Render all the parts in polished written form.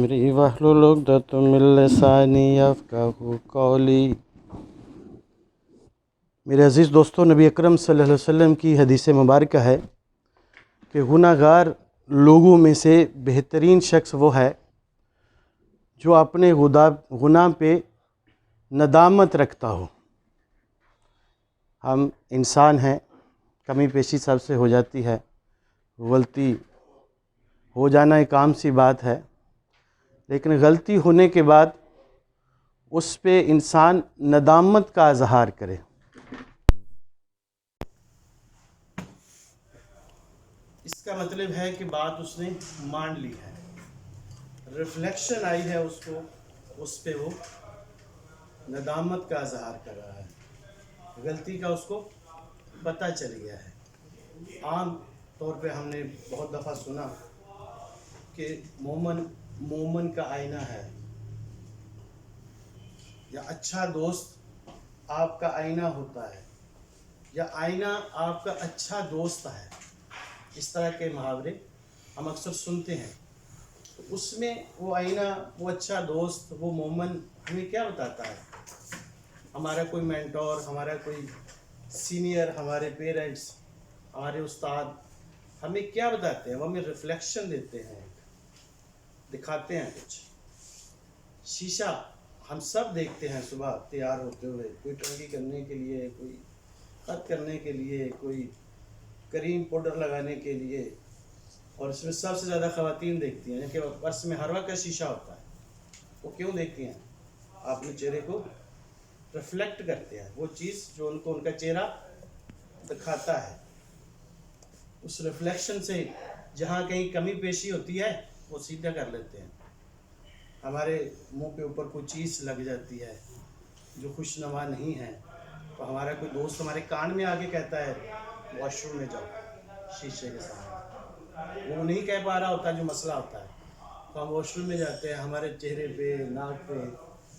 أمري واحلل عقدة من لساني يفقهوا قولي۔ میرے عزیز دوستو، نبی اکرم صلی اللہ علیہ وسلم کی حدیث مبارکہ ہے کہ گناہ گار لوگوں میں سے بہترین شخص وہ ہے جو اپنے گناہ پہ ندامت رکھتا ہو۔ ہم انسان ہیں، کمی پیشی سب سے ہو جاتی ہے، غلطی ہو جانا ایک عام سی بات ہے، لیکن غلطی ہونے کے بعد اس پہ انسان ندامت کا اظہار کرے۔ اس کا مطلب ہے کہ بات اس نے مان لی ہے، ریفلیکشن آئی ہے اس کو، اس پہ وہ ندامت کا اظہار کر رہا ہے، غلطی کا اس کو پتہ چل گیا ہے۔ عام طور پہ ہم نے بہت دفعہ سنا کہ مومن کا آئینہ ہے، یا اچھا دوست آپ کا آئینہ ہوتا ہے، یا آئینہ آپ کا اچھا دوست ہے۔ اس طرح کے محاورے ہم اکثر سنتے ہیں۔ اس میں وہ آئینہ، وہ اچھا دوست، وہ مومن ہمیں کیا بتاتا ہے؟ ہمارا کوئی مینٹور، ہمارا کوئی سینئر، ہمارے پیرنٹس، ہمارے استاد ہمیں کیا بتاتے ہیں؟ وہ ہمیں ریفلیکشن دیتے ہیں، دکھاتے ہیں کچھ۔ شیشہ ہم سب دیکھتے ہیں صبح تیار ہوتے ہوئے، کوئی ٹنگی کرنے کے لیے، کوئی خط کرنے کے لیے، کوئی کریم پاؤڈر لگانے کے لیے، اور اس میں سب سے زیادہ خواتین دیکھتی ہیں کہ پرس میں ہر وقت کا شیشہ ہوتا ہے۔ وہ کیوں دیکھتی ہیں؟ اپنے چہرے کو ریفلیکٹ کرتے ہیں، وہ چیز جو ان کو ان کا چہرہ دکھاتا ہے۔ اس ریفلیکشن سے جہاں کہیں کمی پیشی ہوتی ہے وہ سیدھا کر لیتے ہیں۔ ہمارے منہ کے اوپر کوئی چیز لگ جاتی ہے جو خوش نما نہیں ہے، تو ہمارا کوئی دوست ہمارے کان میں آگے کہتا ہے واش روم میں جاؤ، شیشے کے سامنے۔ وہ نہیں کہہ پا رہا ہوتا جو مسئلہ ہوتا ہے، تو ہم واش روم میں جاتے ہیں، ہمارے چہرے پہ، ناک پہ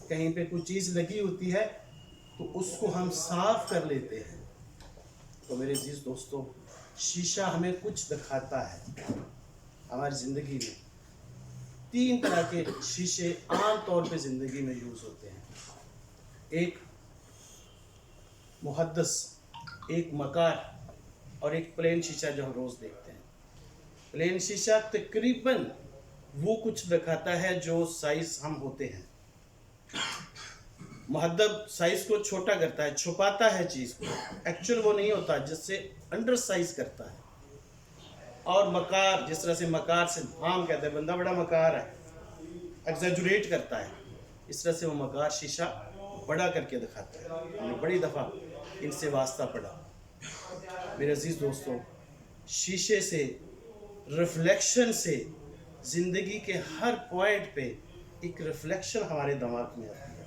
کہیں پہ کوئی چیز لگی ہوتی ہے تو اس کو ہم صاف کر لیتے ہیں۔ تو میرے عزیز دوستو، شیشہ ہمیں کچھ دکھاتا ہے۔ ہماری زندگی میں 3 طرح کے شیشے عام طور پہ زندگی میں یوز ہوتے ہیں۔ ایک محدث، ایک مکار، اور ایک پلین شیشہ جو ہم روز دیکھتے ہیں۔ پلین شیشہ تقریباً وہ کچھ دکھاتا ہے جو سائز ہم ہوتے ہیں۔ محدب سائز کو چھوٹا کرتا ہے، چھپاتا ہے چیز کو، ایکچوئل وہ نہیں ہوتا، جس سے انڈر سائز کرتا ہے۔ اور مکار، جس طرح سے مکار سے عام کہتے ہیں بندہ بڑا مکار ہے، ایگزیجوریٹ کرتا ہے، اس طرح سے وہ مکار شیشہ بڑا کر کے دکھاتا ہے۔ ہم نے بڑی دفعہ ان سے واسطہ پڑھا۔ میرے عزیز دوستو، شیشے سے، ریفلیکشن سے زندگی کے ہر پوائنٹ پہ ایک ریفلیکشن ہمارے دماغ میں آتی ہے،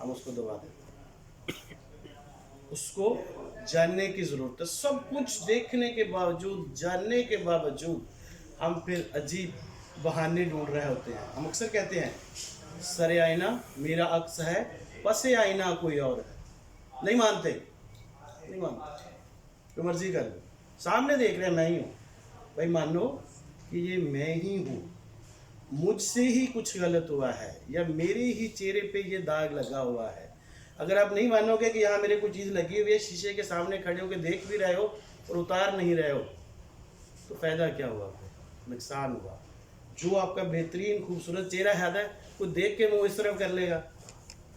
ہم اس کو دبا دیتے ہیں۔ اس کو جاننے کی ضرورت ہے۔ سب کچھ دیکھنے کے باوجود، جاننے کے باوجود ہم پھر عجیب بہانے ڈھونڈ رہے ہوتے ہیں۔ ہم اکثر کہتے ہیں سر آئینہ میرا عکس ہے، پس آئینہ کوئی اور ہے۔ نہیں مانتے، جو مرضی کر لو، سامنے دیکھ رہے ہیں میں ہی ہوں۔ بھائی مانو کہ یہ میں ہی ہوں، مجھ سے ہی کچھ غلط ہوا ہے، یا میرے ہی چہرے پہ یہ داغ لگا ہوا ہے۔ اگر آپ نہیں مانو گے کہ یہاں میرے کوئی چیز لگی ہوئی ہے، شیشے کے سامنے کھڑے ہو کے دیکھ بھی رہے ہو اور اتار نہیں رہے ہو، تو فائدہ کیا ہوا؟ پھر نقصان ہوا۔ جو آپ کا بہترین خوبصورت چہرہ ہے، کوئی دیکھ کے منہ اس طرف کر لے گا،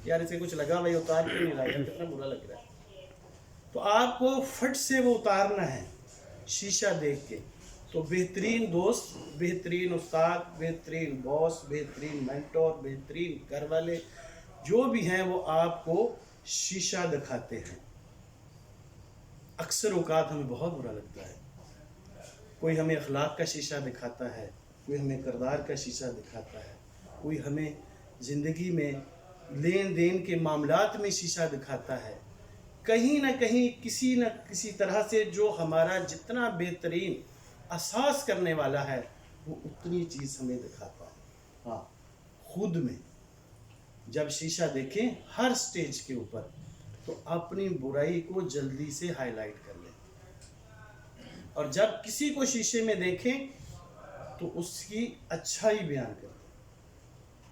یار اسے کچھ لگا بھائی، اتار کے نہیں لگا، کتنا برا لگ رہا ہے۔ تو آپ کو فٹ سے وہ اتارنا ہے شیشہ دیکھ کے۔ تو بہترین دوست، بہترین استاد، بہترین باس، بہترین مینٹور، بہترین گھر والے جو بھی ہیں، وہ آپ کو شیشہ دکھاتے ہیں۔ اکثر اوقات ہمیں بہت برا لگتا ہے، کوئی ہمیں اخلاق کا شیشہ دکھاتا ہے، کوئی ہمیں کردار کا شیشہ دکھاتا ہے، کوئی ہمیں زندگی میں لین دین کے معاملات میں شیشہ دکھاتا ہے۔ کہیں نہ کہیں، کسی نہ کسی طرح سے جو ہمارا جتنا بہترین احساس کرنے والا ہے، وہ اتنی چیز ہمیں دکھاتا ہے۔ ہاں، خود میں جب شیشہ دیکھیں ہر سٹیج کے اوپر، تو اپنی برائی کو جلدی سے ہائی لائٹ کر لیں، اور جب کسی کو شیشے میں دیکھیں تو اس کی اچھائی بیان کریں۔